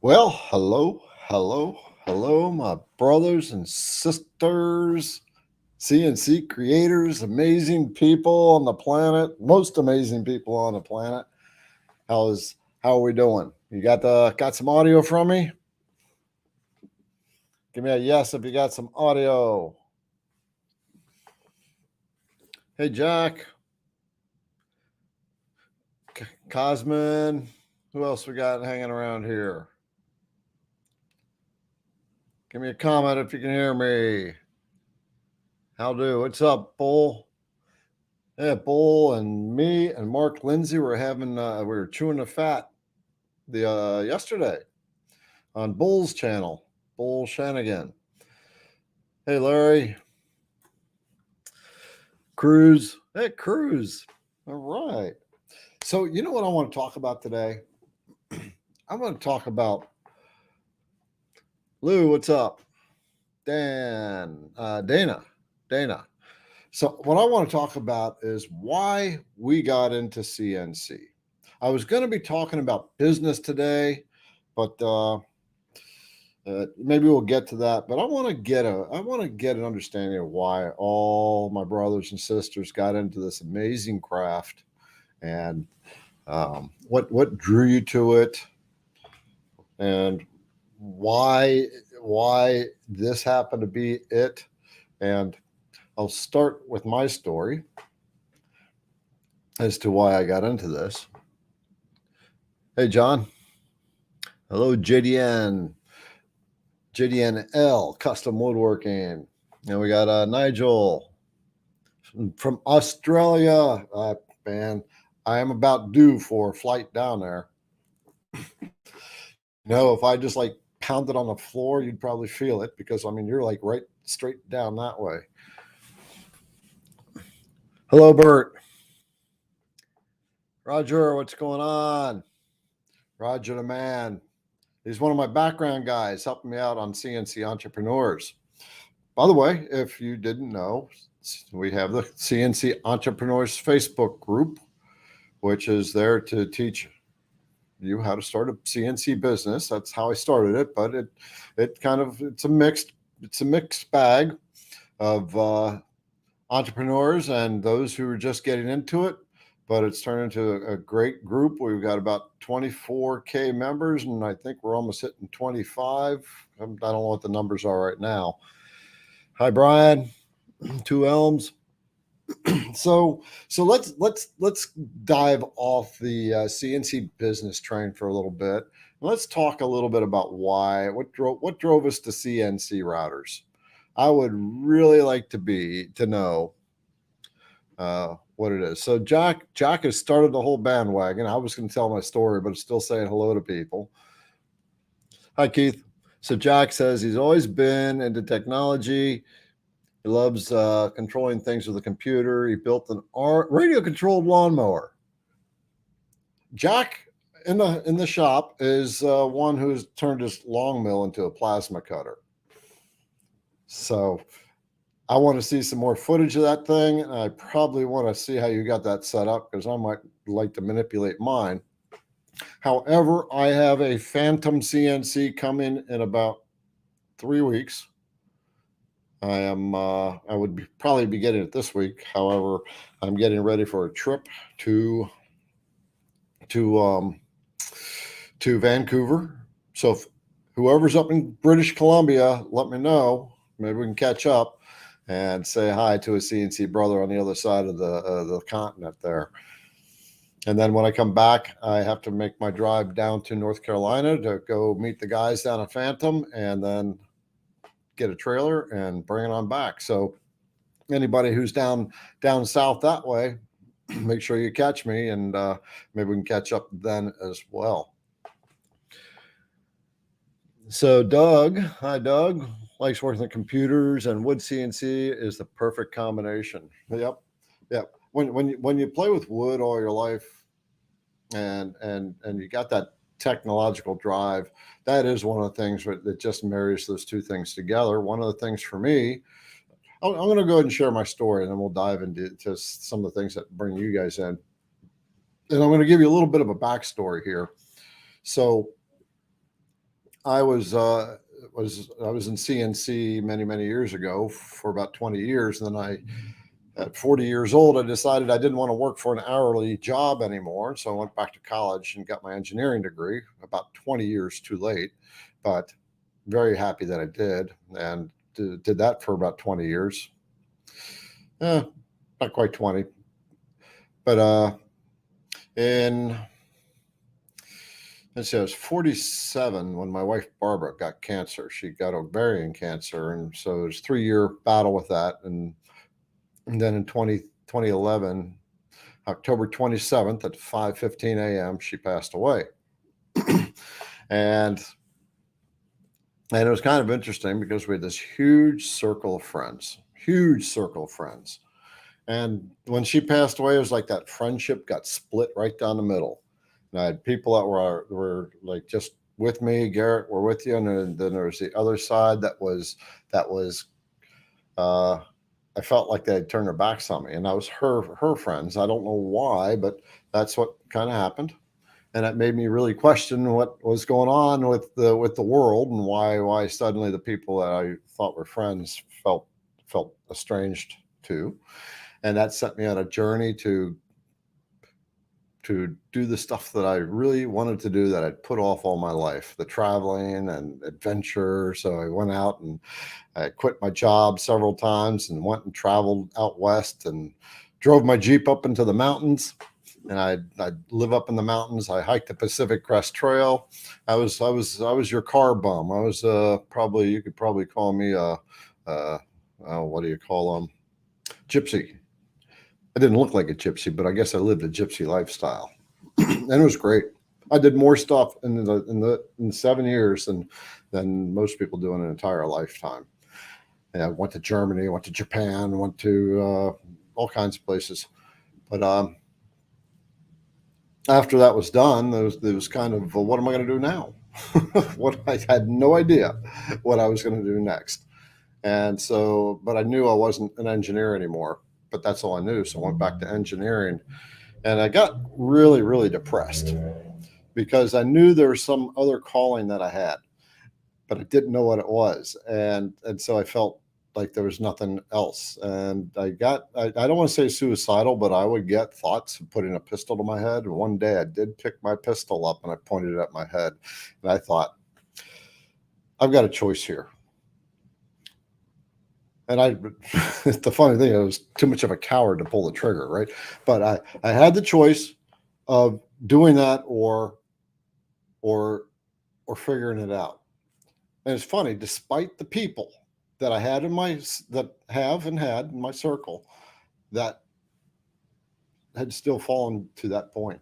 Well, hello, my brothers and sisters, CNC creators, amazing people on the planet, most amazing people on the planet. How are we doing? You got some audio from me? Give me a yes if you got some audio. Hey, Jack, Cosman, who else we got hanging around here? Give me a comment if you can hear me. How do? What's up, Bull? Yeah, Bull and me and Mark Lindsay we were chewing the fat the yesterday on Bull's channel, Bull Shanigan. Hey, Larry, Cruz. Hey, Cruz. All right. So you know what I want to talk about today? I want to talk about Lou. What's up? Dana. So what I want to talk about is why we got into CNC. I was going to be talking about business today, but maybe we'll get to that. But I want to get an understanding of why all my brothers and sisters got into this amazing craft, and what drew you to it, and why this happened to be it. And I'll start with my story as to why I got into this. Hey, John. Hello, JDNL Custom Woodworking. And we got Nigel from Australia. Man, I am about due for a flight down there. If I just like pounded on the floor, you'd probably feel it because I mean you're like right straight down that way. Hello, Bert. Roger, what's going on? Roger the man. He's one of my background guys helping me out on CNC Entrepreneurs. By the way, if you didn't know, we have the CNC Entrepreneurs Facebook group, which is there to teach you how to start a CNC business. That's how I started it, but it's a mixed bag of entrepreneurs and those who are just getting into it. But it's turned into a great group. We've got about 24K members, and I think we're almost hitting 25. I don't know what the numbers are right now. Hi, Brian. Two Elms. So let's dive off the CNC business train for a little bit. Let's talk a little bit about what drove us to CNC routers. I would really like to know what it is. So Jack has started the whole bandwagon. I was going to tell my story, but still saying hello to people. Hi, Keith. So Jack says he's always been into technology. He loves controlling things with a computer. He built an radio-controlled lawnmower. Jack in the shop is one who's turned his long mill into a plasma cutter. So I want to see some more footage of that thing. And I probably want to see how you got that set up because I might like to manipulate mine. However, I have a Phantom CNC coming in about 3 weeks. I would probably be getting it this week. However, I'm getting ready for a trip to Vancouver. So if whoever's up in British Columbia, let me know. Maybe we can catch up and say hi to a CNC brother on the other side of the continent there. And then when I come back, I have to make my drive down to North Carolina to go meet the guys down at Phantom, and then get a trailer and bring it on back. So anybody who's down south that way, make sure you catch me, and maybe we can catch up then as well. So hi Doug, likes working with computers, and wood CNC is the perfect combination. Yep. When you play with wood all your life, and you got that technological drive, that is one of the things that just marries those two things together. One of the things for me, I'm going to go ahead and share my story, and then we'll dive into some of the things that bring you guys in. And I'm going to give you a little bit of a backstory here. So I was in CNC many years ago for about 20 years, and then at 40 years old, I decided I didn't want to work for an hourly job anymore. So I went back to college and got my engineering degree about 20 years too late, but very happy that I did, and did that for about 20 years. Not quite 20, but in let's see, I was 47 when my wife Barbara got cancer. She got ovarian cancer, and so it was a 3-year battle with that. And then in 2011, October 27th at 5:15 a.m., she passed away. and and it was kind of interesting because we had this huge circle of friends, And when she passed away, it was like that friendship got split right down the middle. And I had people that were like just with me. Garrett, we're with you, and then there was the other side that was. I felt like they had turned their backs on me, and I was her friends. I don't know why, but that's what kind of happened, and it made me really question what was going on with the world, and why suddenly the people that I thought were friends felt estranged too. And that set me on a journey to do the stuff that I really wanted to do that I'd put off all my life, the traveling and adventure. So I went out and I quit my job several times and went and traveled out west and drove my Jeep up into the mountains. And I'd live up in the mountains. I hiked the Pacific Crest Trail. I was your car bum. I was probably, you could probably call me what do you call them? Gypsy. I didn't look like a gypsy, but I guess I lived a gypsy lifestyle, and it was great. I did more stuff in 7 years than most people do in an entire lifetime. And I went to Germany, went to Japan, went to all kinds of places. But after that was done, there was kind of, well, what am I going to do now? What I had no idea what I was going to do next. And so, but I knew I wasn't an engineer anymore. But that's all I knew. So I went back to engineering, and I got really depressed because I knew there was some other calling that I had, but I didn't know what it was. And so I felt like there was nothing else. And I don't want to say suicidal, but I would get thoughts of putting a pistol to my head. And one day I did pick my pistol up and I pointed it at my head. And I thought, I've got a choice here. And the funny thing, I was too much of a coward to pull the trigger, right? But I had the choice of doing that or figuring it out. And it's funny, despite the people that I had had in my circle that had still fallen to that point.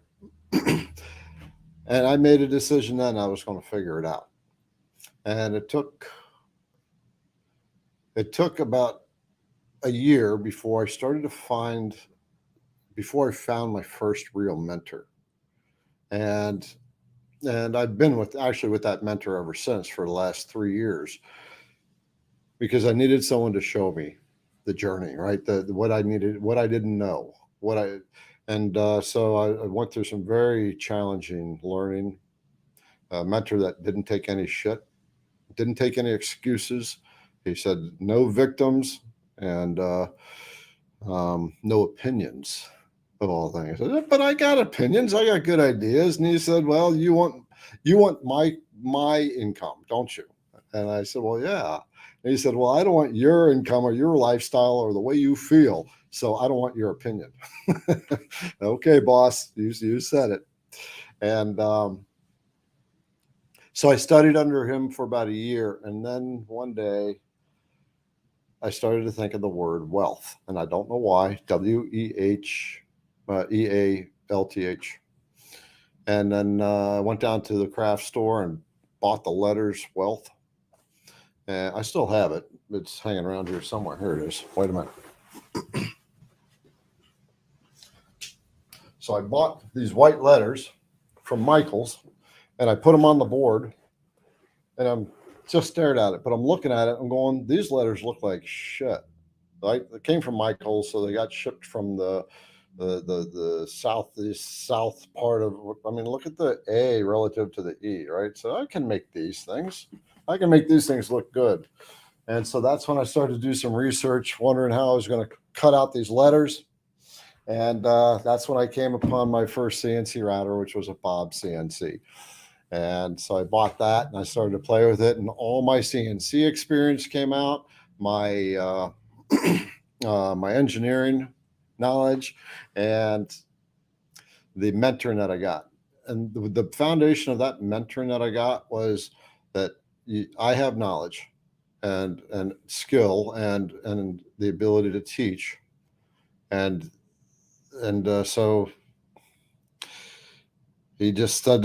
And I made a decision then I was going to figure it out. And it took about a year before I found my first real mentor. And I've been with that mentor ever since for the last 3 years, because I needed someone to show me the journey, right? What I needed, what I didn't know, so I went through some very challenging learning. A mentor that didn't take any shit, didn't take any excuses. He said, no victims and no opinions of all things. I said, but I got opinions. I got good ideas. And he said, well, you want my income, don't you? And I said, well, yeah. And he said, well, I don't want your income or your lifestyle or the way you feel. So I don't want your opinion. Okay, boss, you said it. And so I studied under him for about a year. And then one day I started to think of the word wealth. And I don't know why. Wealth. And then I went down to the craft store and bought the letters wealth. And I still have it. It's hanging around here somewhere. Here it is. Wait a minute. So I bought these white letters from Michael's, and I put them on the board, and I'm just staring at it, but I'm looking at it. I'm going, these letters look like shit. Right? They came from Michael's, so they got shipped from the the south part of, I mean, look at the A relative to the E, right? So I can make these things. I can make these things look good. And so that's when I started to do some research, wondering how I was going to cut out these letters. And that's when I came upon my first CNC router, which was a Bob CNC. And so I bought that and I started to play with it, and all my CNC experience came out. My my engineering knowledge and the mentoring that I got. And the foundation of that mentoring that I got was that I have knowledge and skill and the ability to teach, and so he just said,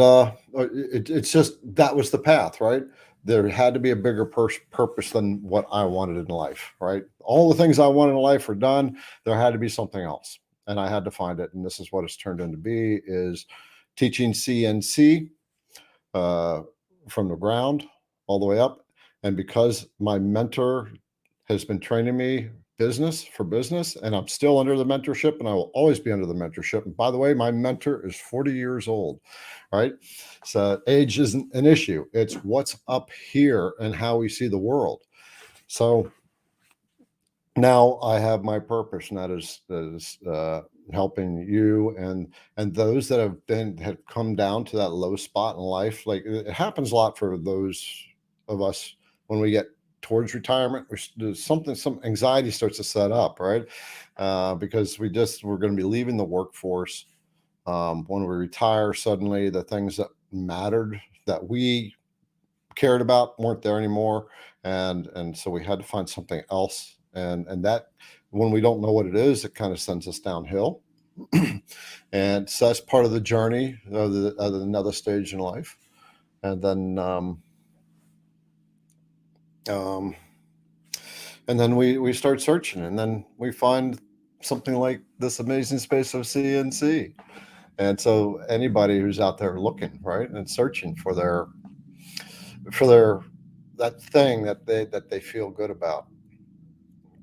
it's just that was the path, right? There had to be a bigger purpose than what I wanted in life, right? All the things I wanted in life were done. There had to be something else, and I had to find it. And this is what it's turned into be is teaching CNC uh, from the ground all the way up. And because my mentor has been training me business for business, and I'm still under the mentorship, and I will always be under the mentorship. And by the way, my mentor is 40 years old, right? So age isn't an issue. It's what's up here and how we see the world. So now I have my purpose, and that is helping you and those that have come down to that low spot in life. Like it happens a lot for those of us when we get towards retirement. There's some anxiety starts to set up, right? Because we're going to be leaving the workforce. When we retire, suddenly the things that mattered, that we cared about, weren't there anymore, and so we had to find something else, and that when we don't know what it is, it kind of sends us downhill. And so that's part of the journey of another stage in life. And then um, and then we start searching, and then we find something like this amazing space of CNC. And so anybody who's out there looking, right, and searching for their that thing that they feel good about,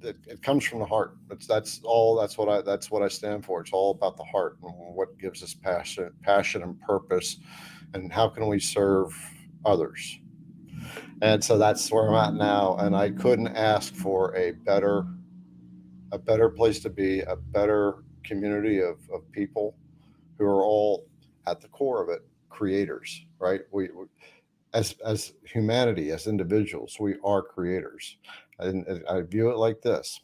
it comes from the heart. That's what I stand for. It's all about the heart and what gives us passion and purpose, and how can we serve others. And so that's where I'm at now, and I couldn't ask for a better place to be, a better community of people who are all at the core of it creators, right? We as humanity, as individuals, we are creators. And I view it like this: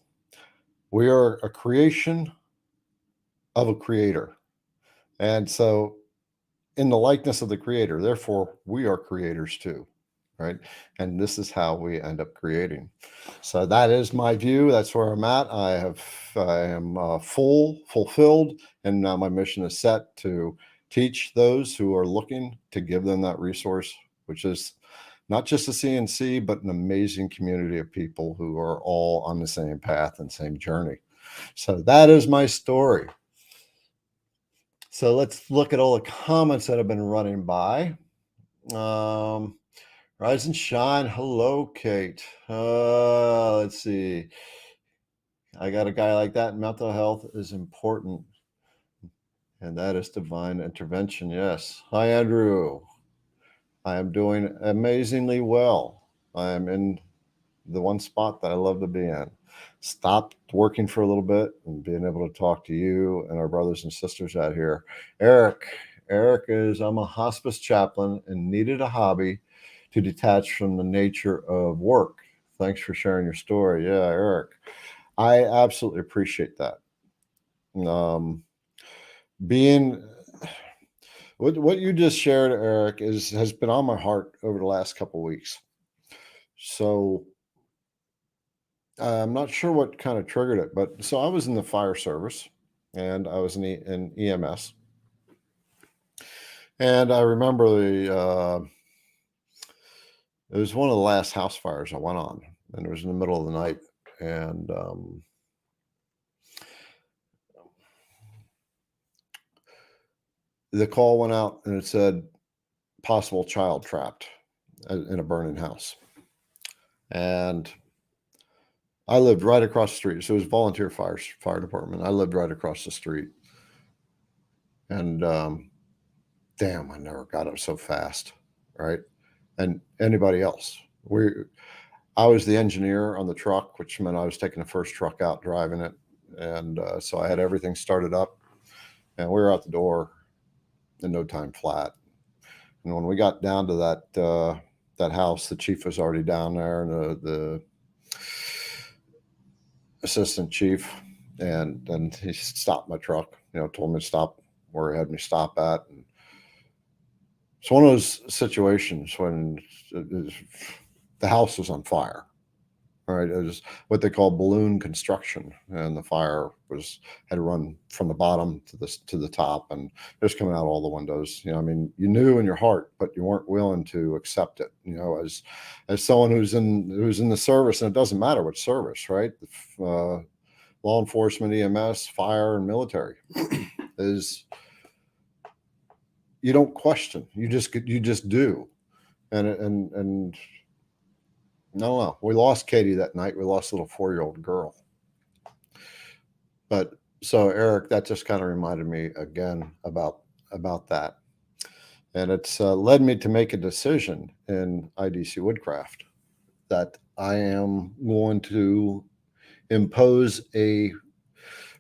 we are a creation of a creator, and so in the likeness of the creator, therefore we are creators too, right? And this is how we end up creating. So that is my view. That's where I'm at. I am fulfilled, and now my mission is set to teach those who are looking, to give them that resource, which is not just a CNC, but an amazing community of people who are all on the same path and same journey. So that is my story. So let's look at all the comments that have been running by. Rise and shine. Hello, Kate. Let's see. I got a guy like that. Mental health is important, and that is divine intervention. Yes. Hi, Andrew. I am doing amazingly well. I am in the one spot that I love to be in. Stopped working for a little bit and being able to talk to you and our brothers and sisters out here. Eric is, I'm a hospice chaplain and needed a hobby to detach from the nature of work. Thanks for sharing your story. Yeah, Eric, I absolutely appreciate that. Being what you just shared, Eric, has been on my heart over the last couple of weeks. So I'm not sure what kind of triggered it, but so I was in the fire service, and I was in EMS, and I remember it was one of the last house fires I went on, and it was in the middle of the night, and the call went out, and it said possible child trapped in a burning house, and I lived right across the street. So it was volunteer fire department. I lived right across the street. And damn, I never got up so fast, right? And anybody else. I was the engineer on the truck, which meant I was taking the first truck out, driving it, and so I had everything started up, and we were out the door in no time flat. And when we got down to that house, the chief was already down there, and the assistant chief, and he stopped my truck. Told me to stop where he had me stop at. And it's one of those situations when the house was on fire. All right, it was what they call balloon construction, and the fire had run from the bottom to the top, and just coming out all the windows. I mean, you knew in your heart, but you weren't willing to accept it. As someone who's in the service, and it doesn't matter what service, right? Law enforcement, EMS, fire, and military is you don't question, you just do, and no. We lost Katie that night. We lost a little 4-year-old girl. But so Eric, that just kind of reminded me again about that, and it's led me to make a decision in IDC Woodcraft that I am going to impose a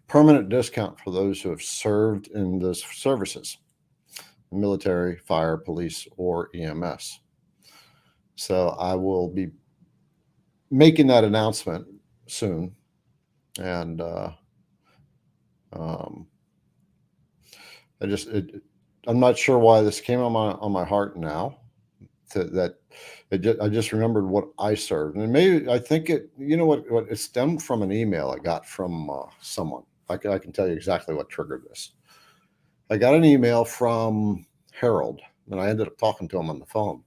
permanent discount for those who have served in those services, military, fire, police, or EMS. So I will be making that announcement soon, and I'm not sure why this came on my heart now. I just remembered what I served, and maybe I think it. What it stemmed from an email I got from someone. I can tell you exactly what triggered this. I got an email from Harold, and I ended up talking to him on the phone.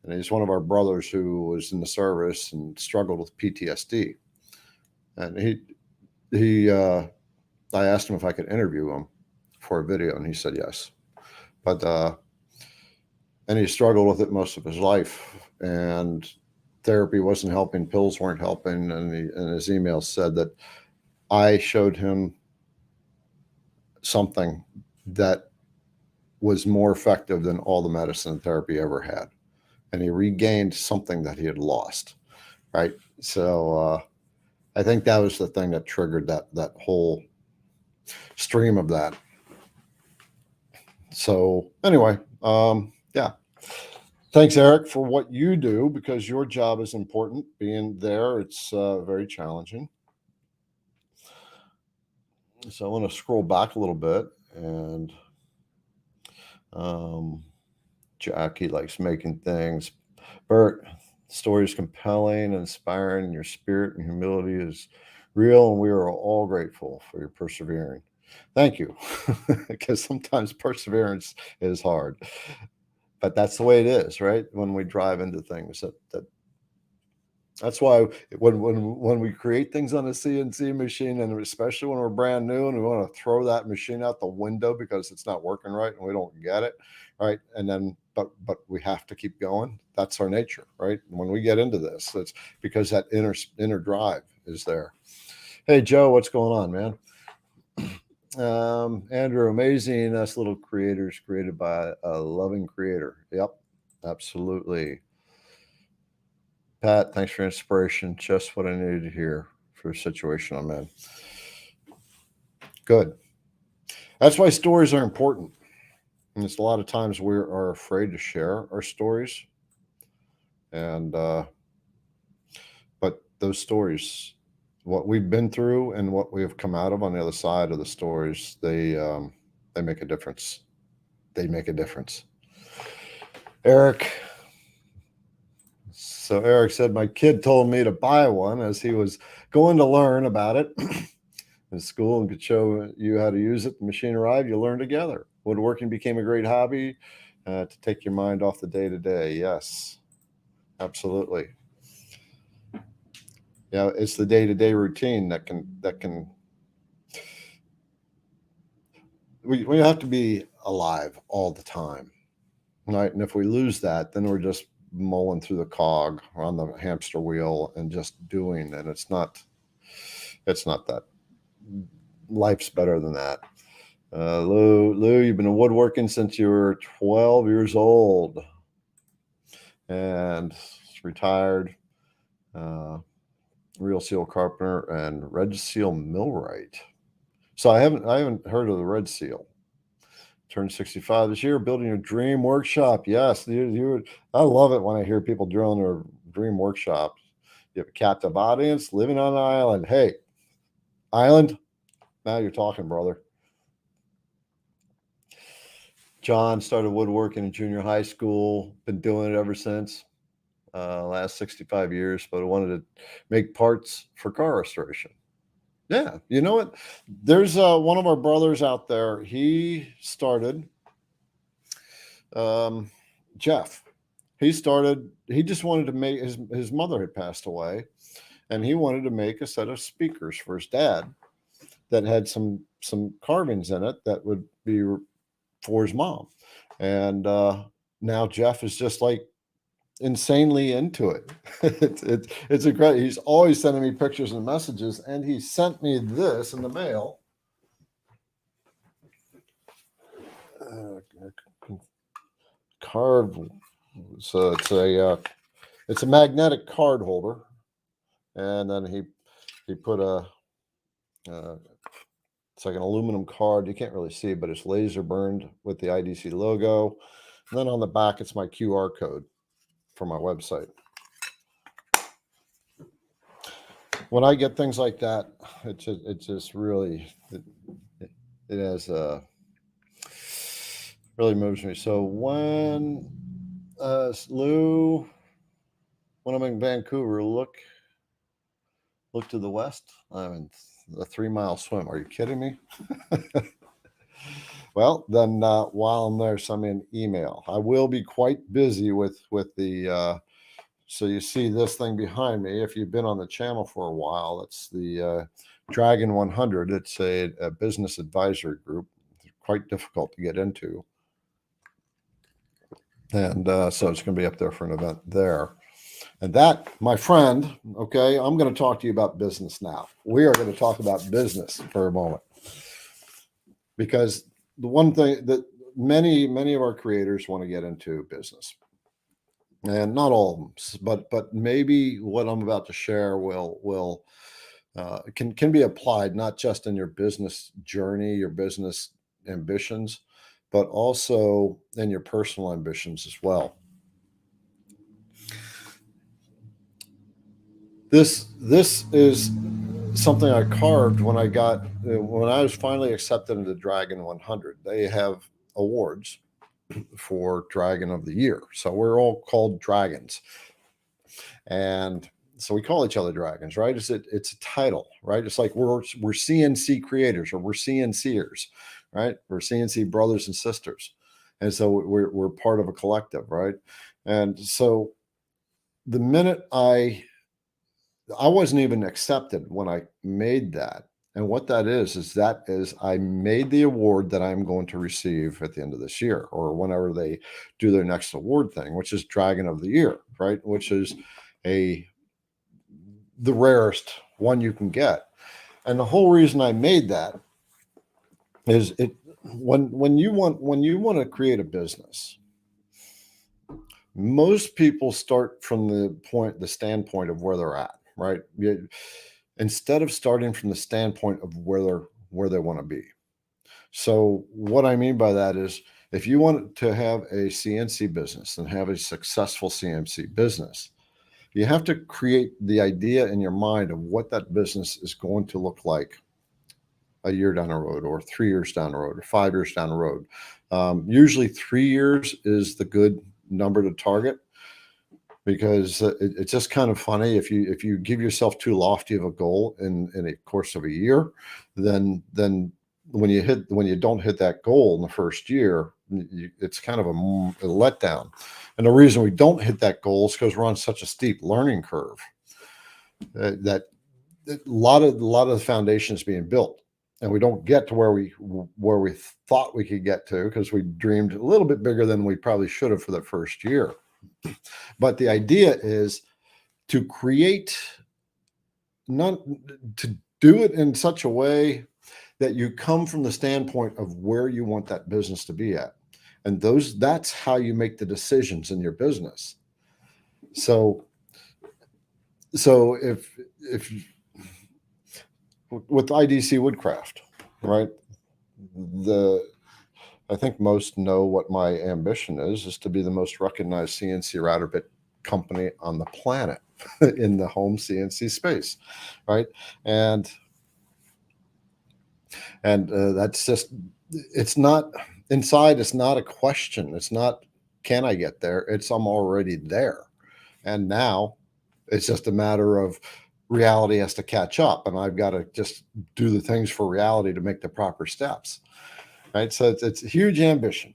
And he's one of our brothers who was in the service and struggled with PTSD. And I asked him if I could interview him for a video, and he said yes. But and he struggled with it most of his life, and therapy wasn't helping, pills weren't helping, and his email said that I showed him something that was more effective than all the medicine and therapy ever had, and he regained something that he had lost. Right. So I think that was the thing that triggered that whole stream of that. So anyway, yeah. Thanks, Eric, for what you do, because your job is important. Being there, it's very challenging. So I want to scroll back a little bit, and Jackie likes making things. Bert, the story is compelling and inspiring, and your spirit and humility is real, and we are all grateful for your persevering. Thank you, because sometimes perseverance is hard, but that's the way it is, right? When we drive into things, that's why when we create things on a CNC machine, and especially when we're brand new and we want to throw that machine out the window because it's not working right and we don't get it, right? And then but we have to keep going. That's our nature, right? And when we get into this, it's because that inner drive is there. Hey Joe, what's going on, man? Andrew, amazing us little creators created by a loving creator. Yep, absolutely. Pat, thanks for inspiration. Just what I needed to hear for the situation I'm in. Good. That's why stories are important. And it's a lot of times we are afraid to share our stories. And but those stories, what we've been through and what we have come out of on the other side of the stories, they make a difference. They make a difference. Eric. So Eric said, my kid told me to buy one as he was going to learn about it in school and could show you how to use it. The machine arrived, you learn together. Woodworking became a great hobby to take your mind off the day-to-day. Yes, absolutely. Yeah, it's the day-to-day routine that can we have to be alive all the time, right? And if we lose that, then we're just mulling through the cog or on the hamster wheel and just doing, and it's not that. Life's better than that. Lou, you've been woodworking since you were 12 years old and retired. Real Seal Carpenter and Red Seal Millwright. So I haven't heard of the Red Seal. Turned 65 this year, building your dream workshop. Yes, I love it when I hear people drilling their dream workshop. You have a captive audience, living on an island. Hey, island, now you're talking, brother. John started woodworking in junior high school, been doing it ever since. Last 65 years, but I wanted to make parts for car restoration. Yeah, you know what? There's one of our brothers out there. He started, Jeff. He just wanted to make his mother had passed away, and he wanted to make a set of speakers for his dad that had some carvings in it that would be for his mom. And now Jeff is just like insanely into it. It's a great. He's always sending me pictures and messages, and he sent me this in the mail. Card. So it's a magnetic card holder, and then he put it's like an aluminum card. You can't really see, but it's laser burned with the IDC logo. And then on the back, it's my QR code for my website. When I get things like that, it just really it has really moves me. So when Lou, when I'm in Vancouver, look to the west. I mean, a 3-mile swim. Are you kidding me? Well, then while I'm there, send me an email. I will be quite busy with the. So you see this thing behind me. If you've been on the channel for a while, it's the Dragon 100. It's a business advisory group. It's quite difficult to get into. And so it's going to be up there for an event there. And that, my friend, okay, I'm going to talk to you about business now. We are going to talk about business for a moment. Because the one thing that many of our creators want to get into business. And not all of them, but maybe what I'm about to share will can be applied not just in your business journey, your business ambitions, but also in your personal ambitions as well. This is something I carved when I was finally accepted into Dragon 100. They have awards for Dragon of the Year. So we're all called dragons. And so we call each other dragons, right? It's a title, right? It's like we're CNC creators, or we're CNCers, right? We're CNC brothers and sisters. And so we're part of a collective, right? And so the minute I wasn't even accepted when I made that. And what that is I made the award that I'm going to receive at the end of this year, or whenever they do their next award thing, which is Dragon of the Year, right? Which is the rarest one you can get. And the whole reason I made that is when you want to create a business, most people start from the standpoint of where they're at, right? Instead of starting from the standpoint of where they want to be. So what I mean by that is, if you want to have a CNC business and have a successful CNC business, you have to create the idea in your mind of what that business is going to look like a year down the road, or 3 years down the road, or 5 years down the road. Usually 3 years is the good number to target, because it's just kind of funny if you give yourself too lofty of a goal in a course of a year, then when you don't hit that goal in the first year, it's kind of a letdown. And the reason we don't hit that goal is because we're on such a steep learning curve that a lot of the foundation is being built, and we don't get to where we thought we could get to, because we dreamed a little bit bigger than we probably should have for the first year. But the idea is to create, not to do it in such a way that you come from the standpoint of where you want that business to be at. And that's how you make the decisions in your business. So if with IDC Woodcraft, right? The I think most know what my ambition is to be the most recognized CNC router bit company on the planet in the home CNC space, right? And that's just, it's not inside. It's not a question. It's not, can I get there? It's, I'm already there. And now it's just a matter of reality has to catch up, and I've got to just do the things for reality to make the proper steps. Right. So it's a huge ambition,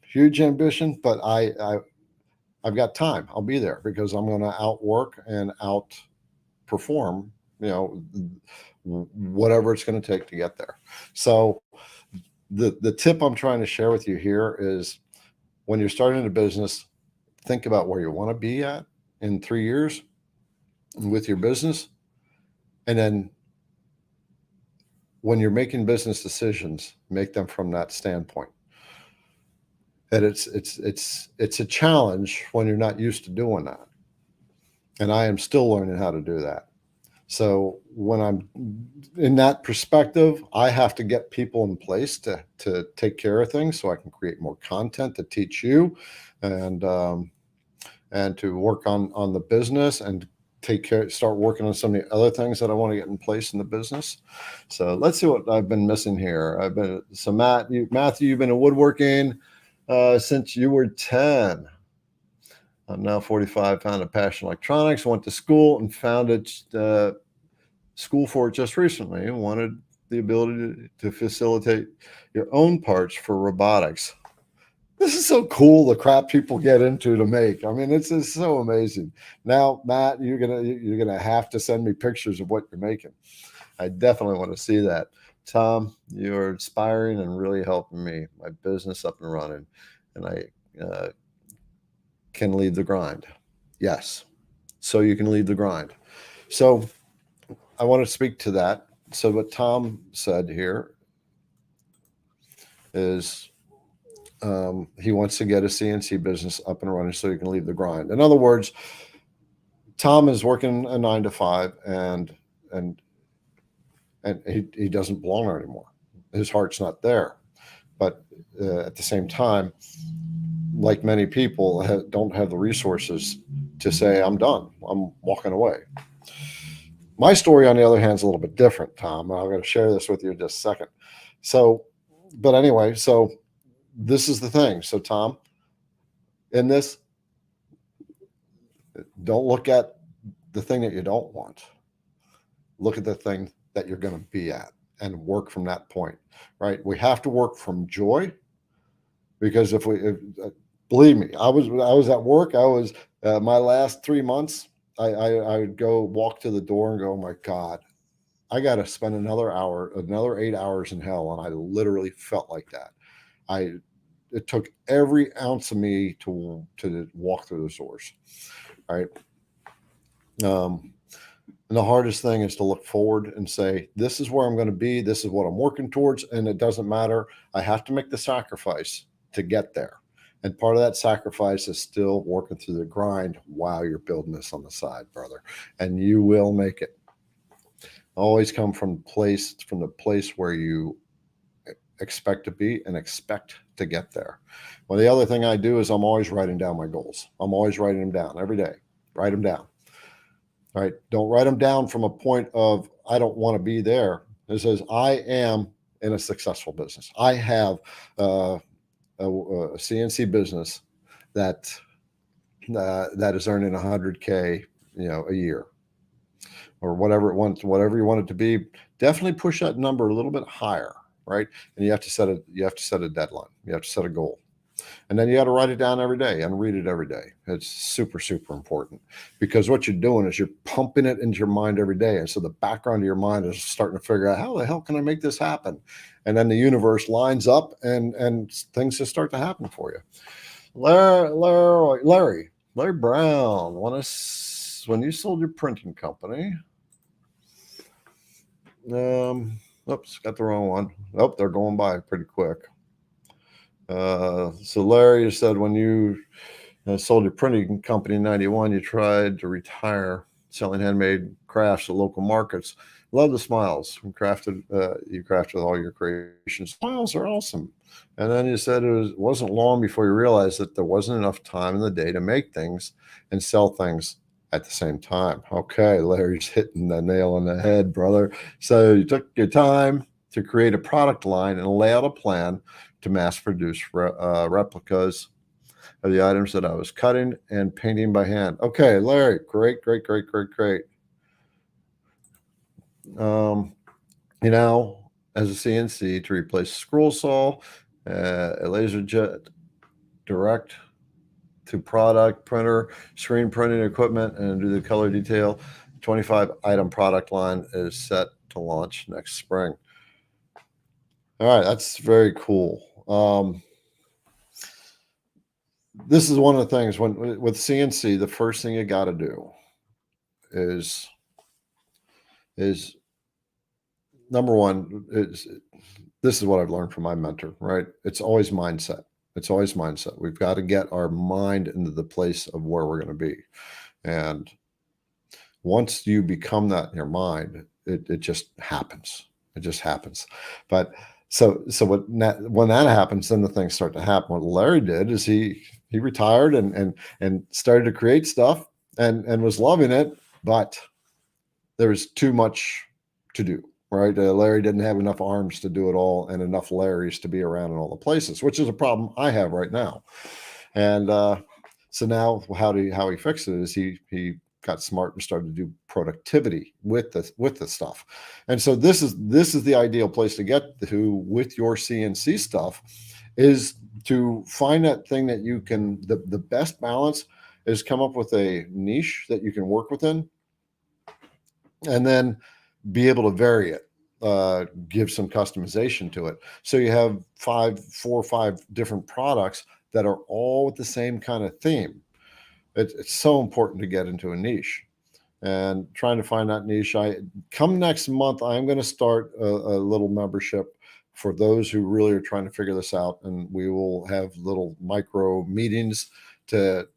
but I've got time. I'll be there because I'm going to outwork and outperform, whatever it's going to take to get there. So the tip I'm trying to share with you here is, when you're starting a business, think about where you want to be at in 3 years with your business. And then when you're making business decisions, make them from that standpoint. And it's a challenge when you're not used to doing that. And I am still learning how to do that. So when I'm in that perspective, I have to get people in place to take care of things so I can create more content to teach you, and to work on the business and start working on some of the other things that I want to get in place in the business. So let's see what I've been missing here. Matthew, you've been in woodworking since you were 10. I'm now 45, found a passion in electronics, went to school and founded school for it just recently. Wanted the ability to facilitate your own parts for robotics. This is so cool, the crap people get into to make. I mean, it's just so amazing. Now, Matt, you're gonna have to send me pictures of what you're making. I definitely want to see that. Tom, you're inspiring and really helping me, my business up and running, and I can lead the grind. Yes. So you can lead the grind. So I want to speak to that. So what Tom said here is he wants to get a CNC business up and running so he can leave the grind. In other words, Tom is working a 9 to 5 and he doesn't belong there anymore. His heart's not there. But at the same time, like many people, don't have the resources to say, I'm done, I'm walking away. My story, on the other hand, is a little bit different, Tom. I'm going to share this with you in just a second. So, but anyway, so this is the thing. So, Tom, in this, don't look at the thing that you don't want. Look at the thing that you're going to be at and work from that point, right? We have to work from joy, because believe me, I was at work. I was my last 3 months. I would go walk to the door and go, oh my God, I got to spend another 8 hours in hell. And I literally felt like that. It took every ounce of me to walk through those doors. Right. And the hardest thing is to look forward and say, this is where I'm going to be. This is what I'm working towards. And it doesn't matter. I have to make the sacrifice to get there. And part of that sacrifice is still working through the grind while you're building this on the side, brother. And you will make it. Always come from the place where you expect to be and expect to get there. Well, the other thing I do is I'm always writing down my goals. I'm always writing them down every day. Write them down. All right. Don't write them down from a point of, I don't want to be there. It says, I am in a successful business. I have a CNC business that is earning 100K, a year, or whatever you want it to be. Definitely push that number a little bit higher, right? And you have to set a deadline. You have to set a goal. And then you got to write it down every day and read it every day. It's super, super important, because what you're doing is you're pumping it into your mind every day. And so the background of your mind is starting to figure out, how the hell can I make this happen? And then the universe lines up and things just start to happen for you. Larry Brown, when you sold your printing company, Oops, got the wrong one. Oh, they're going by pretty quick. So Larry said when you sold your printing company in 91, you tried to retire selling handmade crafts at local markets. Love the smiles. You crafted all your creations. Smiles are awesome. And then you said wasn't long before you realized that there wasn't enough time in the day to make things and sell things at the same time. Okay, Larry's hitting the nail on the head, brother. So you took your time to create a product line and lay out a plan to mass produce replicas of the items that I was cutting and painting by hand. Okay, Larry, great, great, great, great, great. Um, as a CNC to replace scroll saw, a laser jet direct to product printer, screen printing equipment, and do the color detail. 25 item product line is set to launch next spring. All right, that's very cool. This is one of the things with CNC, the first thing you got to do is number one is this is what I've learned from my mentor, right? It's always mindset. It's always mindset. We've got to get our mind into the place of where we're going to be. And once you become that in your mind, it just happens. It just happens. But so when that happens, then the things start to happen. What Larry did is he retired and started to create stuff and was loving it, but there was too much to do. Right, Larry didn't have enough arms to do it all, and enough Larrys to be around in all the places, which is a problem I have right now. And so now, how he fixed it is he got smart and started to do productivity with the stuff. And so this is the ideal place to get to with your CNC stuff, is to find that thing that you can. The best balance is come up with a niche that you can work within, and then be able to vary it, give some customization to it. So you have 4 or 5 different products that are all with the same kind of theme. It's so important to get into a niche and trying to find that niche. Come next month, I'm going to start a little membership for those who really are trying to figure this out. And we will have little micro meetings to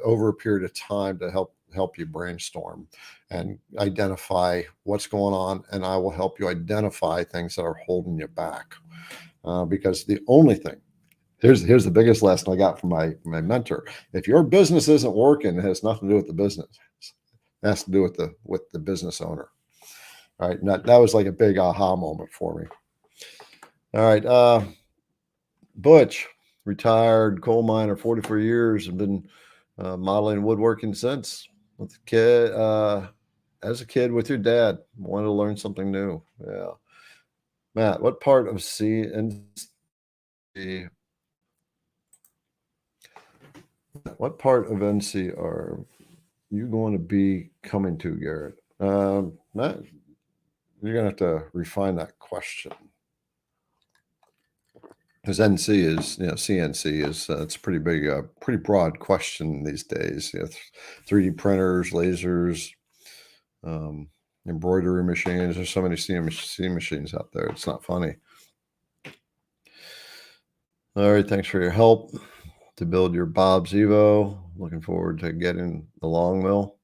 over a period of time to help you brainstorm and identify what's going on, and I will help you identify things that are holding you back. Because the only thing, here's the biggest lesson I got from my mentor: if your business isn't working, it has nothing to do with the business; it has to do with the business owner. All right, and that was like a big aha moment for me. All right, Butch, retired coal miner, 44 years, and been modeling woodworking since. With a kid, as a kid with your dad, wanted to learn something new. Yeah, Matt, what part of CNC? What part of NC are you going to be coming to, Garrett? Matt, you're gonna have to refine that question, because NC is, CNC is it's a pretty big, pretty broad question these days. 3D printers, lasers, embroidery machines. There's so many CNC machines out there. It's not funny. All right, thanks for your help to build your Bob's Evo. Looking forward to getting the long mill.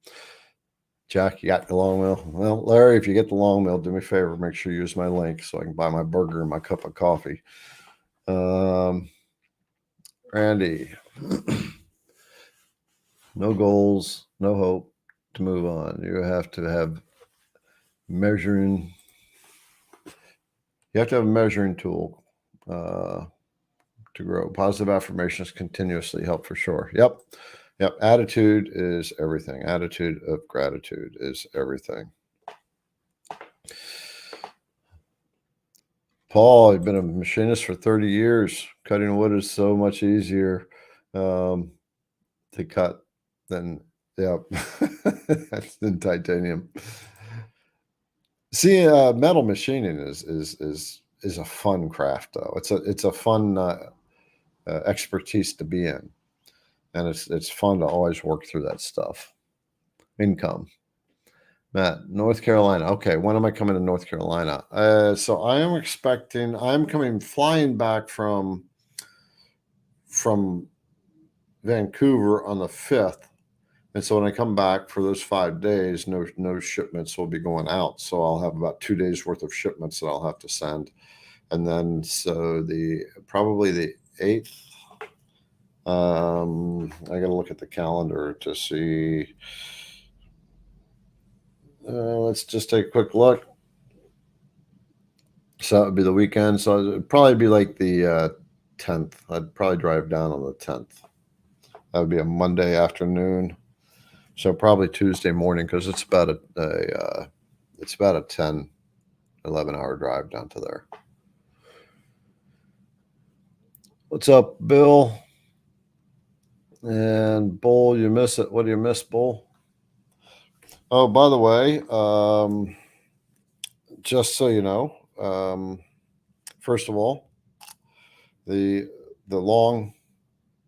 Jack, you got the long mill? Well, Larry, if you get the long mill, do me a favor, make sure you use my link so I can buy my burger and my cup of coffee. Randy, no goals, no hope to move on. You have to have measuring. You have to have a measuring tool to grow. Positive affirmations continuously help for sure. Yep. Attitude is everything. Attitude of gratitude is everything. Paul, you've been a machinist for 30 years. Cutting wood is so much easier to cut than, than titanium. See, metal machining is a fun craft, though. It's a fun expertise to be in, and it's fun to always work through that stuff. Income. Matt, North Carolina. Okay, when am I coming to North Carolina? So I am expecting. I'm coming flying back from Vancouver on the 5th. And so when I come back for those 5 days, no shipments will be going out. So I'll have about 2 days worth of shipments that I'll have to send. And then so probably the 8th. I got to look at the calendar to see. Let's just take a quick look. So that would be the weekend. So it'd probably be like the 10th. I'd probably drive down on the 10th. That would be a Monday afternoon. So probably Tuesday morning, because it's about a 10, 11-hour drive down to there. What's up, Bill? And Bull, you miss it. What do you miss, Bull? Oh, by the way, just so you know, first of all, the long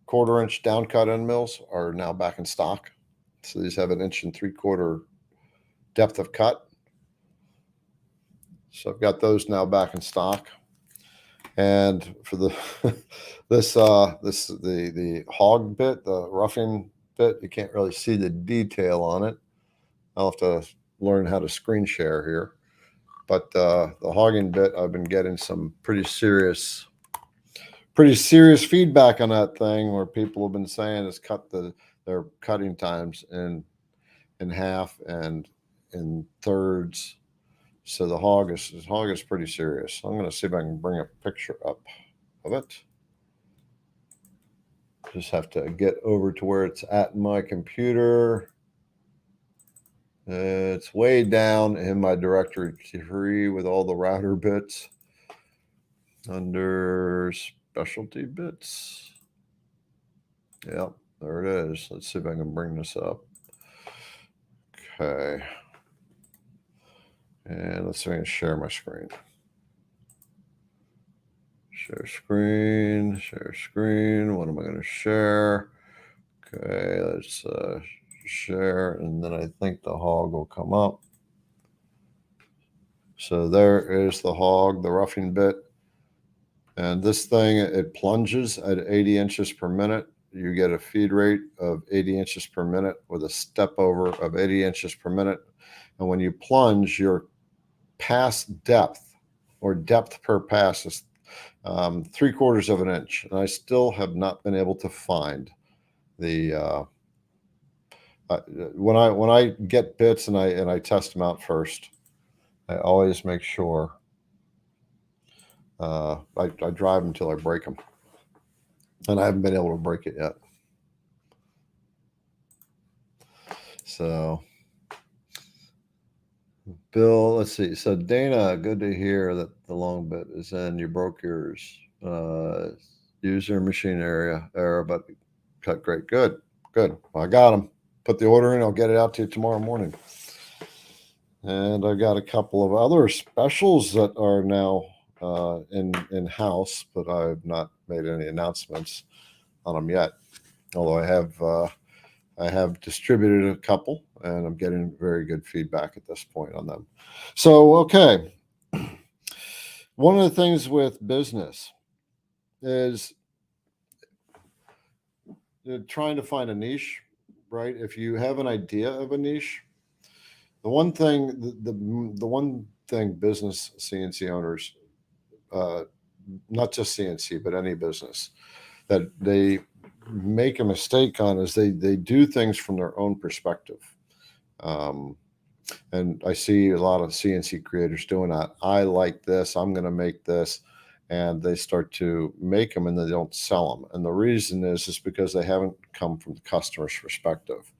1/4 inch downcut end mills are now back in stock. So these have 1 3/4 inch depth of cut. So I've got those now back in stock. And for the the hog bit, the roughing bit, you can't really see the detail on it. I'll have to learn how to screen share here. But the hogging bit, I've been getting some pretty serious feedback on that thing, where people have been saying it's cut their cutting times in half and in thirds. So the hog is pretty serious. I'm going to see if I can bring a picture up of it. Just have to get over to where it's at in my computer. It's way down in my directory tree with all the router bits under specialty bits. Yep, there it is. Let's see if I can bring this up. Okay. And let's see if I can share my screen. Share screen, share screen. What am I going to share? Okay, let's share, and then I think the hog will come up. So there is the hog, the roughing bit. And this thing, it plunges at 80 inches per minute. You get a feed rate of 80 inches per minute with a step over of 80 inches per minute. And when you plunge, your pass depth, or depth per pass, is 3/4 of an inch. And I still have not been able to find the when I get bits and I test them out first, I always make sure I drive them until I break them, and I haven't been able to break it yet. So, Bill, let's see. So Dana, good to hear that the long bit is in. You broke yours. User machine error, but cut great. Good. Well, I got them. Put the order in. I'll get it out to you tomorrow morning. And I got a couple of other specials that are now in house, but I've not made any announcements on them yet. Although I have distributed a couple, and I'm getting very good feedback at this point on them. So, okay. One of the things with business is trying to find a niche, right? If you have an idea of a niche, the one thing business CNC owners, not just CNC, but any business, that they make a mistake on is they do things from their own perspective. And I see a lot of CNC creators doing that. I like this, I'm going to make this. And they start to make them and they don't sell them. And the reason is because they haven't come from the customer's perspective.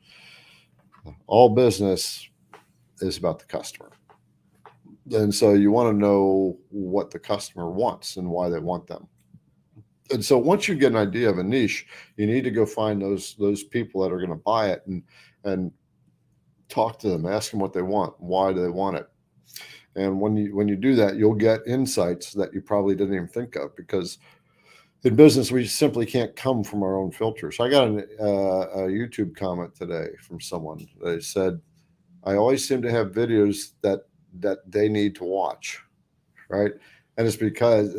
All business is about the customer. And so you want to know what the customer wants and why they want them. And so once you get an idea of a niche, you need to go find those people that are going to buy it and talk to them, ask them what they want, why do they want it. And when you do that, you'll get insights that you probably didn't even think of, because in business, we simply can't come from our own filters. I got a YouTube comment today from someone. They said, I always seem to have videos that they need to watch, right? And it's because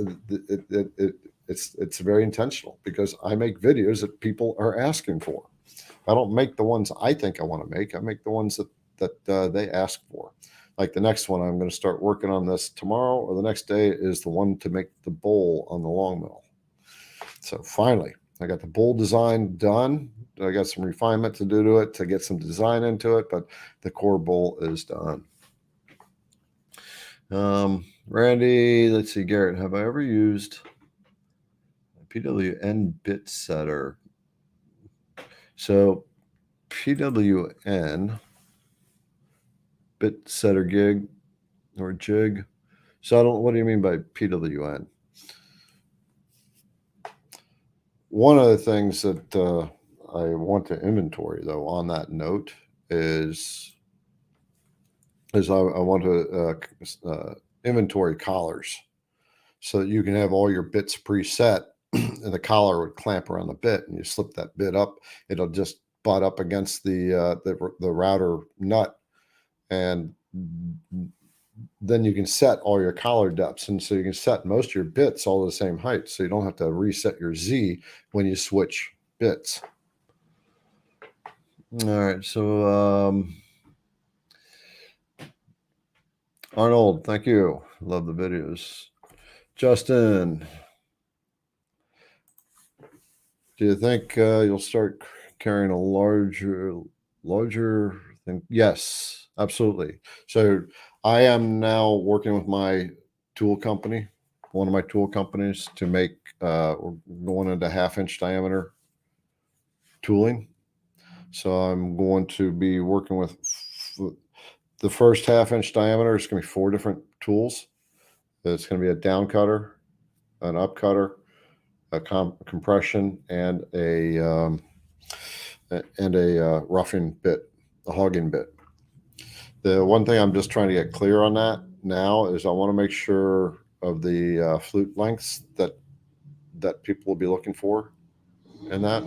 it's very intentional, because I make videos that people are asking for. I don't make the ones I think I want to make. I make the ones that they ask for. Like the next one, I'm going to start working on this tomorrow, or the next day, is the one to make the bowl on the long mill. So finally, I got the bowl design done. I got some refinement to do to it to get some design into it, but the core bowl is done. Randy, let's see, Garrett, have I ever used a PWN bit setter? So PWN bit setter gig or jig. So what do you mean by PWN? One of the things that I want to inventory, though, on that note, is I want to inventory collars, so that you can have all your bits preset, and the collar would clamp around the bit, and you slip that bit up, it'll just butt up against the router nut, and then you can set all your collar depths, and so you can set most of your bits all the same height, so you don't have to reset your Z when you switch bits. All right, so Arnold, thank you. Love the videos. Justin, do you think you'll start carrying a larger thing? Yes, absolutely. So I am now working with my tool company, one of my tool companies, to make we're going into 1/2-inch diameter tooling. So I'm going to be working with the first 1/2-inch diameter. It's going to be 4 different tools. It's going to be a down cutter, an up cutter, a compression, and a roughing bit, a hogging bit. The one thing I'm just trying to get clear on that now is I want to make sure of the flute lengths that people will be looking for in that.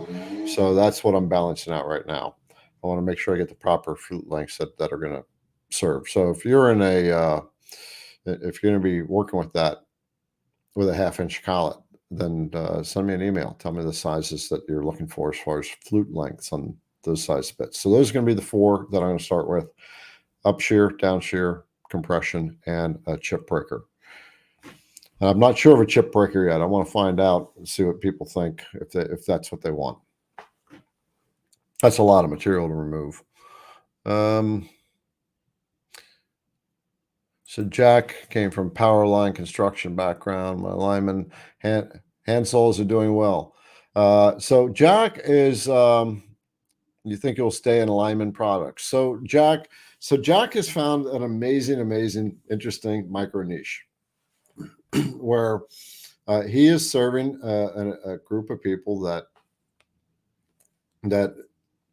So that's what I'm balancing out right now. I want to make sure I get the proper flute lengths that are going to serve. So if you're in if you're going to be working with that with a 1/2-inch collet, then send me an email. Tell me the sizes that you're looking for as far as flute lengths on those size bits. So those are going to be the 4 that I'm going to start with: up shear, down shear, compression, and a chip breaker. And I'm not sure of a chip breaker yet. I want to find out and see what people think, if that's what they want. That's a lot of material to remove. So Jack came from power line construction background. My lineman hand saws are doing well. So Jack is, you think he'll stay in lineman products. So Jack has found an amazing, interesting micro niche where he is serving a group of people that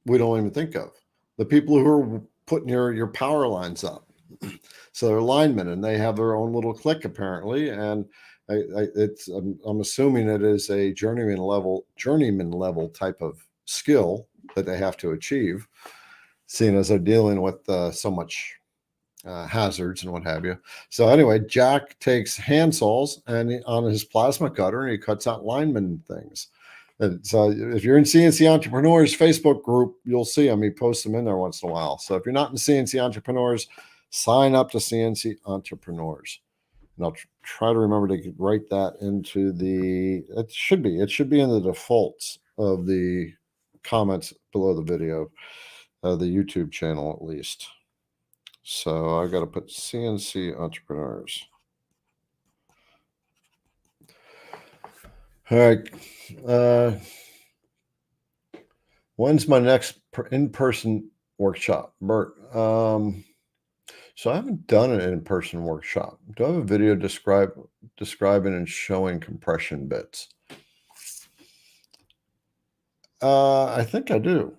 we don't even think of. The people who are putting your power lines up. So they're linemen, and they have their own little clique apparently, and I'm assuming it is a journeyman level type of skill that they have to achieve, seeing as they're dealing with so much hazards and what have you. So anyway, Jack takes hand saws and on his plasma cutter, and he cuts out lineman things. And so if you're in CNC Entrepreneurs Facebook group, you'll see him. He posts them in there once in a while. So if you're not in CNC Entrepreneurs, sign up to CNC Entrepreneurs. And I'll try to remember to write that into it should be in the defaults of the comments below the video, the YouTube channel at least. So I got to put CNC Entrepreneurs. All right. When's my next in-person workshop, Bert? So I haven't done an in-person workshop. Do I have a video describing and showing compression bits? I think I do.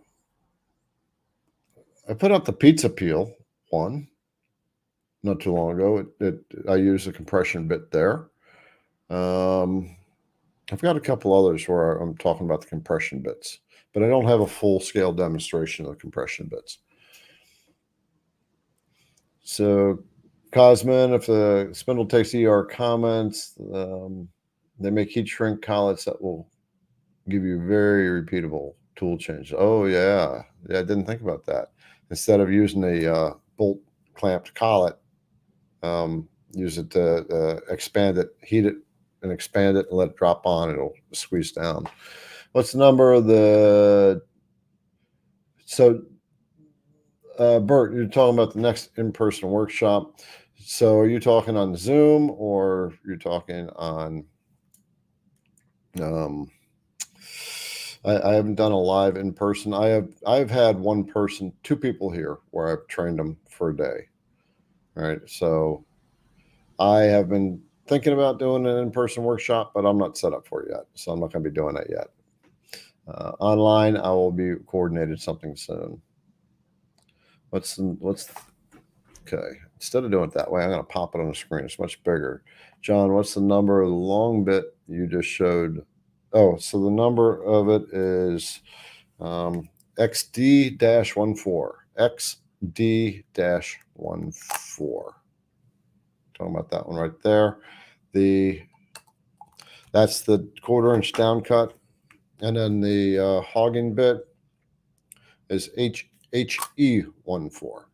I put up the pizza peel one not too long ago. I used a compression bit there. I've got a couple others where I'm talking about the compression bits, but I don't have a full-scale demonstration of the compression bits. So, Cosmin, if the spindle takes ER comments, they make heat shrink collets that will give you very repeatable tool change. Oh yeah, I didn't think about that. Instead of using a bolt clamped collet, use it to expand it, heat it, and expand it, and let it drop on. It'll squeeze down. What's the number of the? So, Bert, you're talking about the next in-person workshop. So, are you talking on Zoom or you're talking on? Um, I haven't done a live in person. I've had one person, two people here where I've trained them for a day. Right. So I have been thinking about doing an in-person workshop, but I'm not set up for it yet. So I'm not going to be doing that yet. Online, I will be coordinated something soon. Okay. Instead of doing it that way, I'm going to pop it on the screen. It's much bigger. John, what's the number of the long bit you just showed? Oh, so the number of it is XD-14. XD-14. Talking about that one right there. That's the 1/4 inch down cut. And then the hogging bit is HE14.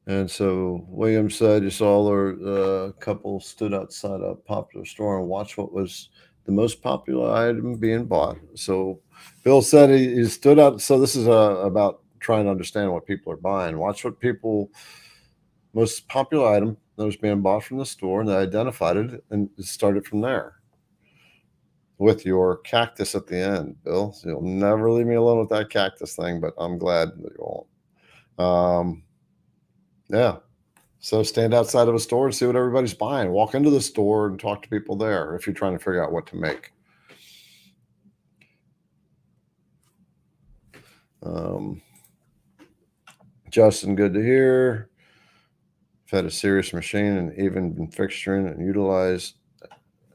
And so William said, you saw a couple stood outside a popular store and watched what was the most popular item being bought. So Bill said he stood out. So this is about trying to understand what people are buying. Watch what most popular item that was being bought from the store, and they identified it and started from there. With your cactus at the end, Bill. So you'll never leave me alone with that cactus thing, but I'm glad that you won't. Yeah. So stand outside of a store and see what everybody's buying. Walk into the store and talk to people there if you're trying to figure out what to make. Justin, good to hear. I've had a serious machine and even been fixturing and utilized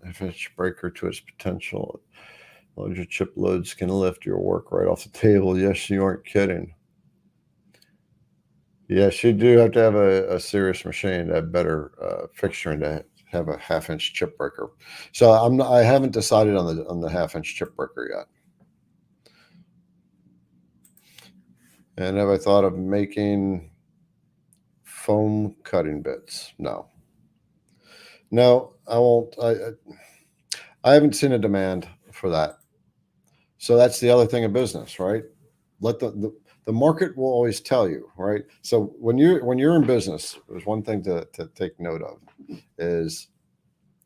FH breaker to its potential. Larger chip loads can lift your work right off the table. Yes, you aren't kidding. Yes, you do have to have a serious machine to have better fixturing to have a 1/2 inch chip breaker. So I haven't decided on the 1/2 inch chip breaker yet. And have I thought of making foam cutting bits? No. No, I won't. I haven't seen a demand for that. So that's the other thing in business, right? Let the market will always tell you, right? So when you're in business, there's one thing to take note of is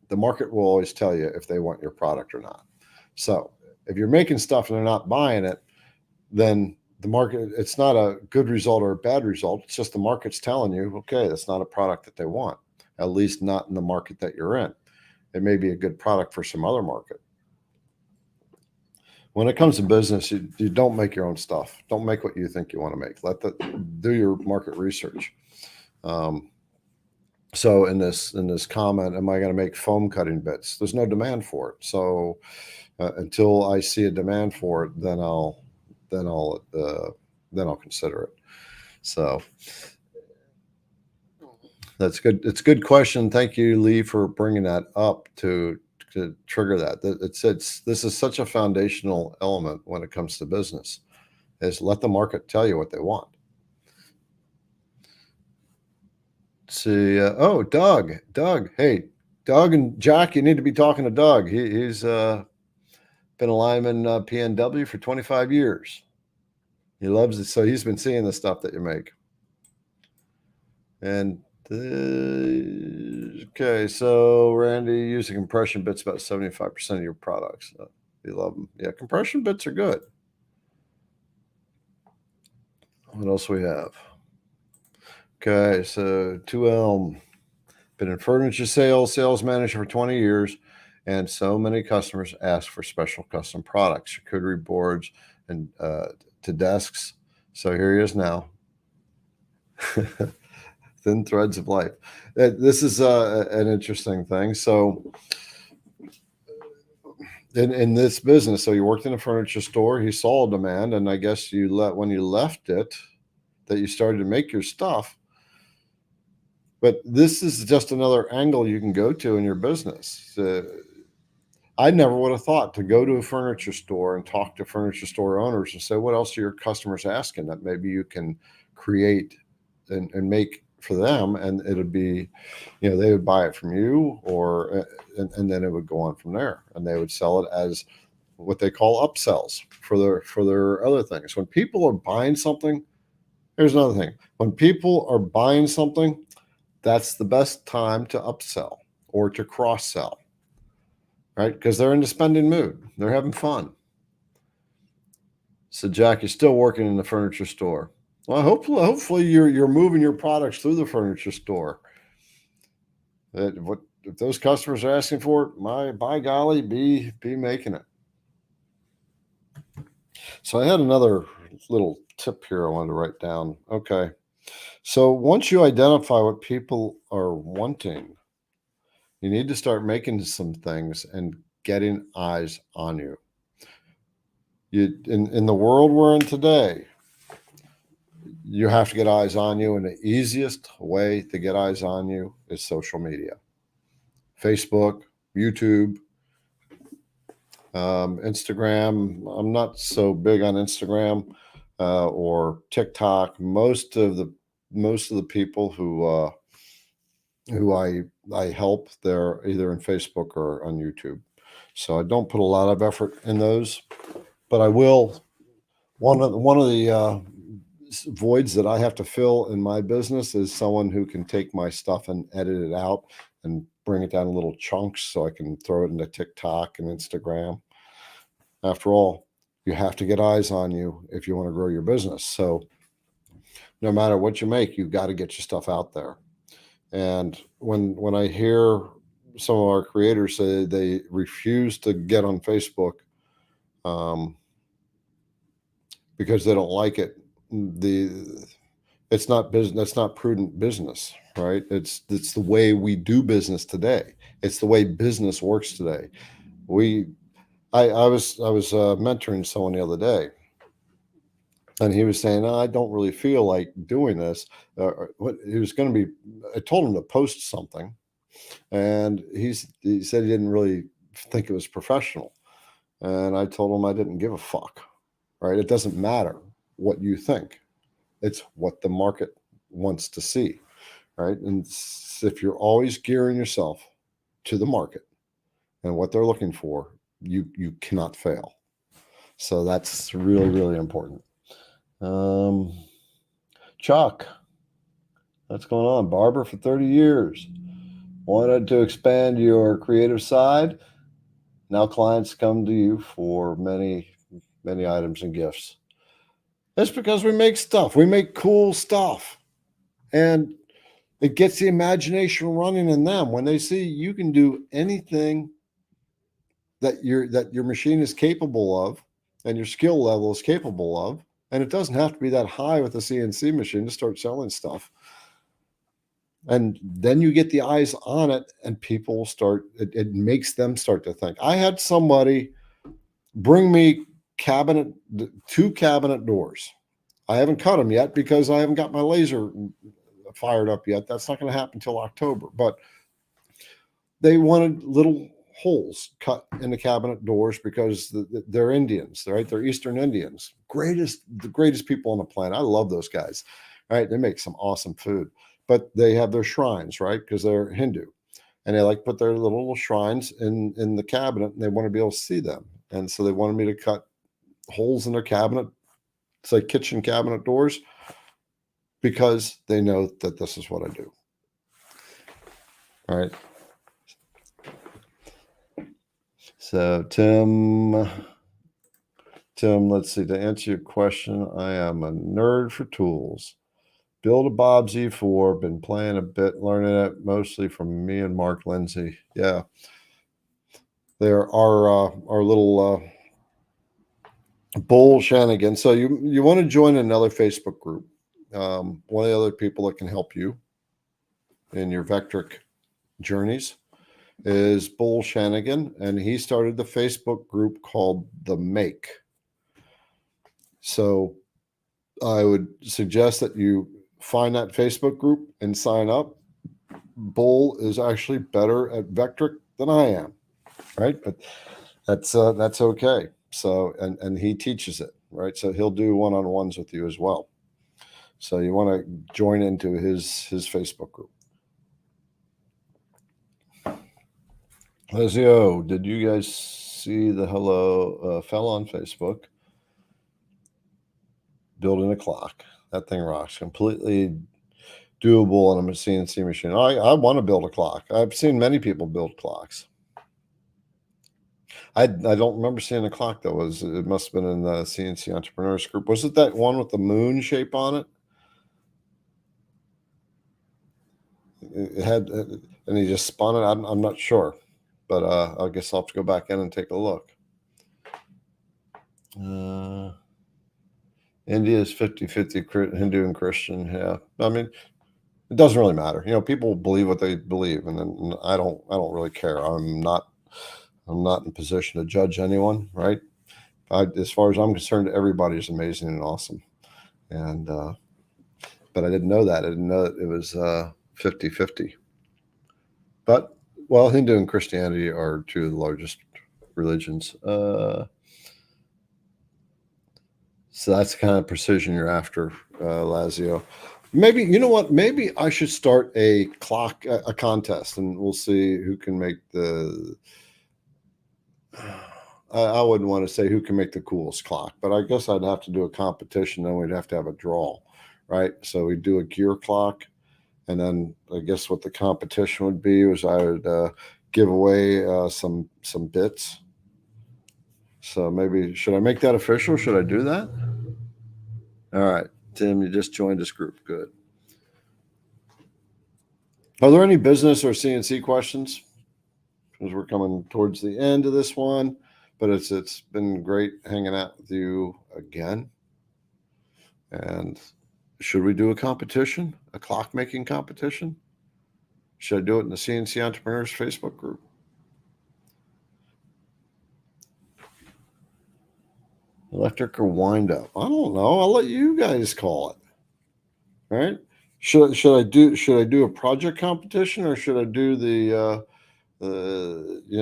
the market will always tell you if they want your product or not. So if you're making stuff and they're not buying it, then the market, it's not a good result or a bad result. It's just the market's telling you, okay, that's not a product that they want, at least not in the market that you're in. It may be a good product for some other market. When it comes to business, you don't make your own stuff. Don't make what you think you want to make. Do your market research. So in this comment, am I going to make foam cutting bits? There's no demand for it. So until I see a demand for it, then I'll consider it. So that's good. It's a good question. Thank you, Lee, for bringing that up to trigger that. This is such a foundational element when it comes to business, is let the market tell you what they want. See, Doug, hey, Doug and Jack, you need to be talking to Doug. He's been a lineman PNW for 25 years. He loves it. So he's been seeing the stuff that you make. And okay, so Randy, using compression bits about 75% of your products. You love them. Yeah, compression bits are good. What else we have? Okay, so 2Elm. Been in furniture sales manager for 20 years, and so many customers ask for special custom products, charcuterie boards, and to desks. So here he is now. Thin threads of life. This is an interesting thing. So in this business. So you worked in a furniture store. He saw a demand, and I guess when you left it, that you started to make your stuff. But this is just another angle you can go to in your business. I never would have thought to go to a furniture store and talk to furniture store owners and say, what else are your customers asking that maybe you can create and make for them? And it'd be, they would buy it from you, or and then it would go on from there, and they would sell it as what they call upsells for their other things. When people are buying something, here's another thing. When people are buying something, that's the best time to upsell or to cross sell, right? Because they're in the spending mood. They're having fun. So Jack, you're still working in the furniture store. Well, hopefully you're moving your products through the furniture store. If those customers are asking for it, by golly, be making it. So I had another little tip here I wanted to write down. Okay. So once you identify what people are wanting, you need to start making some things and getting eyes on you. In the world we're in today, you have to get eyes on you, and the easiest way to get eyes on you is social media. Facebook, YouTube, Instagram. I'm not so big on Instagram or TikTok. Most of the people who I help, they're either in Facebook or on YouTube. So I don't put a lot of effort in those, but I will. One of the voids that I have to fill in my business is someone who can take my stuff and edit it out and bring it down in little chunks so I can throw it into TikTok and Instagram. After all, you have to get eyes on you if you want to grow your business. So no matter what you make, you've got to get your stuff out there. And when I hear some of our creators say they refuse to get on Facebook because they don't like it, it's not business. That's not prudent business, right? It's the way we do business today. It's the way business works today. I was mentoring someone the other day, and he was saying, I don't really feel like doing this. What he was going to be, I told him to post something, and he said he didn't really think it was professional. And I told him I didn't give a fuck, right? It doesn't matter what you think. It's what the market wants to see, right? And if you're always gearing yourself to the market and what they're looking for, you cannot fail. So that's really, really important. Chuck, what's going on? Barber for 30 years. Wanted to expand your creative side. Now clients come to you for many, many items and gifts. That's because we make stuff. We make cool stuff. And it gets the imagination running in them when they see you can do anything that your machine is capable of and your skill level is capable of. And it doesn't have to be that high with a CNC machine to start selling stuff. And then you get the eyes on it, and people it makes them start to think. I had somebody bring me two cabinet doors. I haven't cut them yet because I haven't got my laser fired up yet. That's not going to happen until October. But they wanted little holes cut in the cabinet doors because they're Indians, right? They're Eastern Indians. The greatest people on the planet. I love those guys, right? They make some awesome food, but they have their shrines, right? Because they're Hindu, and they like to put their little shrines in the cabinet, and they want to be able to see them. And so they wanted me to cut holes in their cabinet. It's like kitchen cabinet doors, because they know that this is what I do. All right. So Tim, let's see, to answer your question, I am a nerd for tools. Build a Bob Z4, been playing a bit, learning it mostly from me and Mark Lindsay. Yeah. There are our little Bull Shanigan. So you want to join another Facebook group. One of the other people that can help you in your Vectric journeys is Bull Shanigan, and he started the Facebook group called The Make. So I would suggest that you find that Facebook group and sign up. Bull is actually better at Vectric than I am, right? But that's okay. So and he teaches it, right? So he'll do one-on-ones with you as well. So you want to join into his Facebook group. Lazio, did you guys see the hello fell on Facebook? Building a clock. That thing rocks. Completely doable on a CNC machine. I want to build a clock. I've seen many people build clocks. I don't remember seeing a clock that was. It must have been in the CNC Entrepreneurs group. Was it that one with the moon shape on it? It had, and he just spun it. I'm not sure, but I guess I'll have to go back in and take a look. India is 50-50 Hindu and Christian. Yeah, I mean, it doesn't really matter. You know, people believe what they believe, and then I don't really care. I'm not in a position to judge anyone, right? As far as I'm concerned, everybody is amazing and awesome. And but I didn't know that. I didn't know that it was 50-50. But well, Hindu and Christianity are two of the largest religions. So that's the kind of precision you're after, Lazio. Maybe, you know what? Maybe I should start a clock, a contest, and we'll see who can make the. I wouldn't want to say who can make the coolest clock, but I guess I'd have to do a competition. Then we'd have to have a draw, right? So we'd do a gear clock, and then I guess what the competition would be was I would give away some bits. So maybe should I make that official? Should I do that? All right, Tim, you just joined this group. Good. Are there any business or CNC questions? Because we're coming towards the end of this one, but it's been great hanging out with you again. And should we do a competition, a clock making competition? Should I do it in the CNC Entrepreneurs Facebook group? Electric or wind up? I don't know. I'll let you guys call it. All right. Should I do a project competition, or should I do the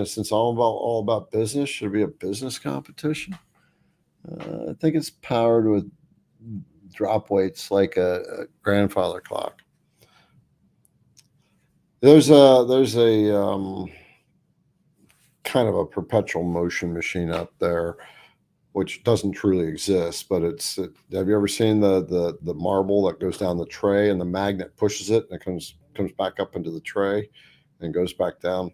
since all about business, should it be a business competition? I think it's powered with drop weights like a grandfather clock. There's a kind of a perpetual motion machine out there, which doesn't truly exist, but have you ever seen the marble that goes down the tray and the magnet pushes it and it comes back up into the tray and goes back down?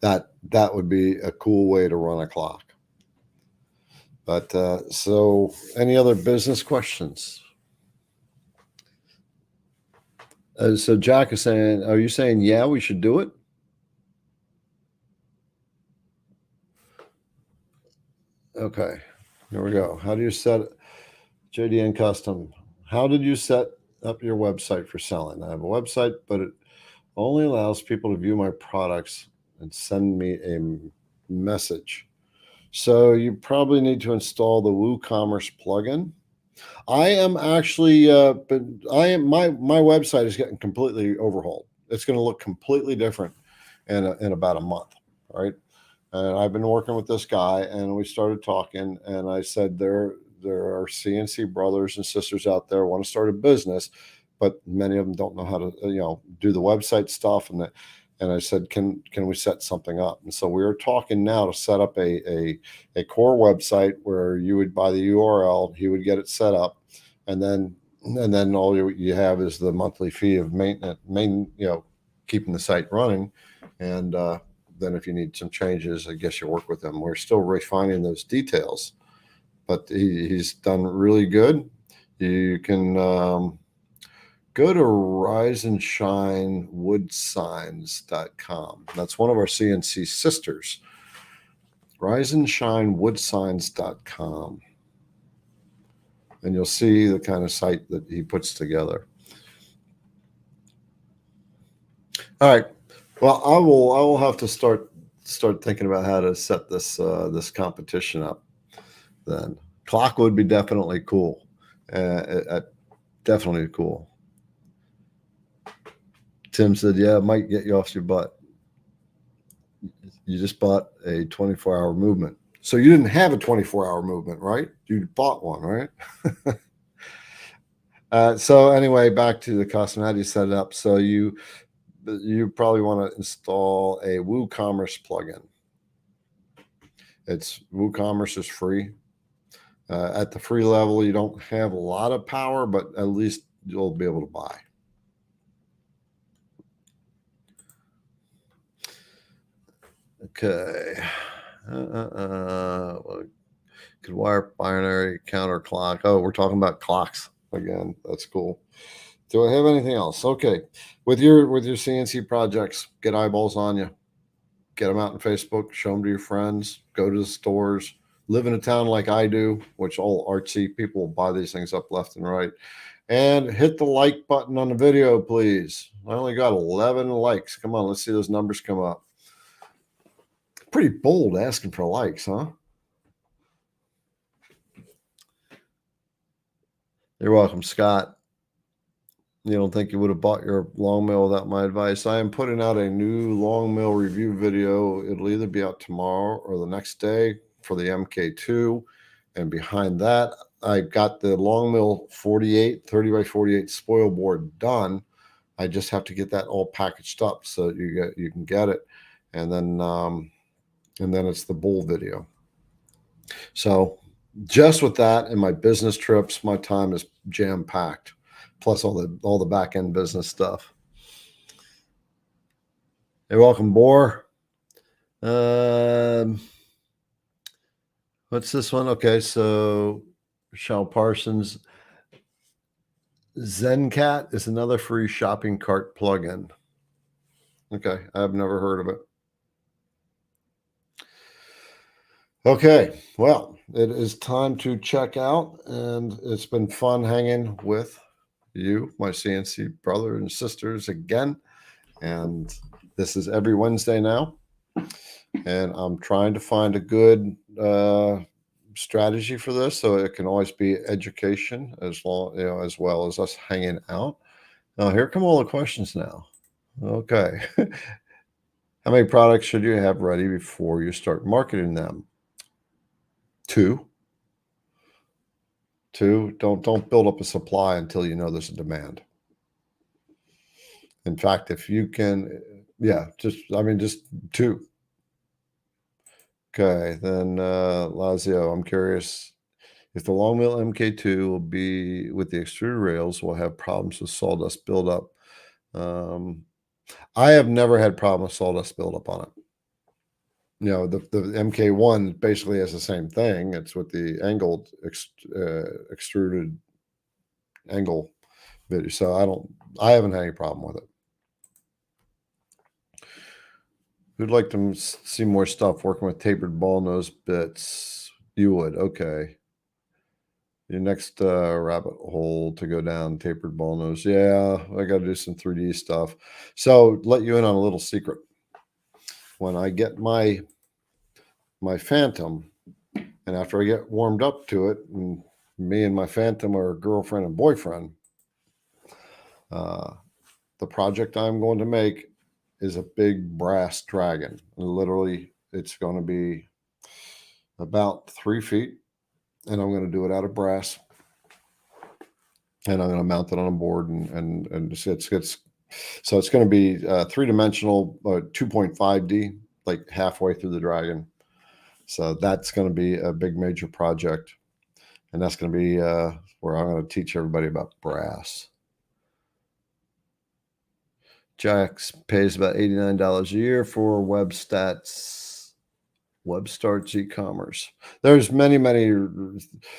That would be a cool way to run a clock. But so any other business questions? So Jack is saying, are you saying, yeah, we should do it? Okay, here we go. How do you set JDN Custom? How did you set up your website for selling? I have a website, but it only allows people to view my products and send me a message. So you probably need to install the WooCommerce plugin. I am actually, but my website is getting completely overhauled. It's going to look completely different in about a month, right? And I've been working with this guy, and we started talking, and I said there are CNC brothers and sisters out there who want to start a business, but many of them don't know how to do the website stuff, and I said, can we set something up? And so we are talking now to set up a core website where you would buy the URL, he would get it set up, and then all you have is the monthly fee of maintenance, keeping the site running, and then if you need some changes, I guess you work with him. We're still refining those details, but he's done really good. You can go to riseandshinewoodssigns.com. That's one of our CNC sisters. riseandshinewoodssigns.com. And you'll see the kind of site that he puts together. All right. Well, I will have to start thinking about how to set this competition up. Then clock would be definitely cool. Definitely cool. Tim said, "Yeah, it might get you off your butt. You just bought a 24-hour movement, so you didn't have a 24-hour movement, right? You bought one, right?" So anyway, back to the custom. How do you set it up? So you probably want to install a WooCommerce plugin. It's WooCommerce is free. At the free level, you don't have a lot of power, but at least you'll be able to buy. Okay. Could wire binary counter clock. Oh, we're talking about clocks again. That's cool. Do I have anything else? Okay. With your CNC projects, get eyeballs on you. Get them out on Facebook. Show them to your friends. Go to the stores. Live in a town like I do, which all artsy people will buy these things up left and right. And hit the like button on the video, please. I only got 11 likes. Come on, let's see those numbers come up. Pretty bold asking for likes, huh? You're welcome, Scott. You don't think you would have bought your long mill without my advice? I am putting out a new long mill review video. It'll either be out tomorrow or the next day for the MK2. And behind that, I got the long mill 30 by 48 spoil board done. I just have to get that all packaged up so you can get it. And then it's the bull video. So just with that and my business trips, my time is jam packed. Plus all the back end business stuff. You're welcome, Boar. What's this one? Okay, so Michelle Parsons. ZenCat is another free shopping cart plugin. Okay, I've never heard of it. Okay, well, it is time to check out, and it's been fun hanging with you, my CNC brother and sisters again. And this is every Wednesday now. And I'm trying to find a good strategy for this, so it can always be education as well as us hanging out. Now, here come all the questions now. Okay. How many products should you have ready before you start marketing them? Two. Don't build up a supply until you know there's a demand. In fact, if you can, just two. Okay, then Lazio, I'm curious if the long mill MK2 will be with the extruded rails, will have problems with sawdust buildup. I have never had problem with sawdust buildup on it. You know, the MK1 basically has the same thing. It's with the angled extruded angle video. So I haven't had any problem with it. Who'd like to see more stuff working with tapered ball nose bits? You would, okay. Your next rabbit hole to go down, tapered ball nose. Yeah, I got to do some 3D stuff. So let you in on a little secret. When I get my Phantom, and after I get warmed up to it, and me and my Phantom are girlfriend and boyfriend, the project I'm going to make is a big brass dragon. Literally, it's going to be about 3 feet, and I'm going to do it out of brass. And I'm going to mount it on a board, and it's so it's going to be 3-dimensional, 2.5D, like halfway through the dragon. So that's going to be a big major project, and that's going to be where I'm going to teach everybody about brass. Jax pays about $89 a year for WebStarts e-commerce. There's many.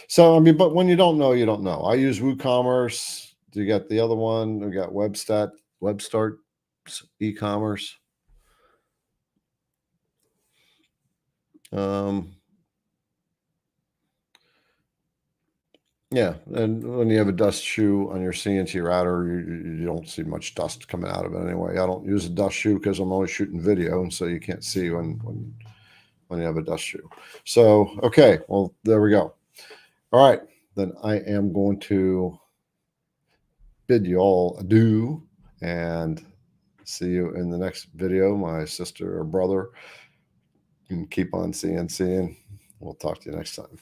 So, I mean, but when you don't know, you don't know. I use WooCommerce. You got the other one. We got WebStarts e-commerce. Yeah, and when you have a dust shoe on your CNC router, you don't see much dust coming out of it anyway. I don't use a dust shoe because I'm always shooting video, and so you can't see when you have a dust shoe. So, okay, well, there we go. All right, then I am going to bid you all adieu and see you in the next video, my sister or brother. And keep on CNCing. We'll talk to you next time.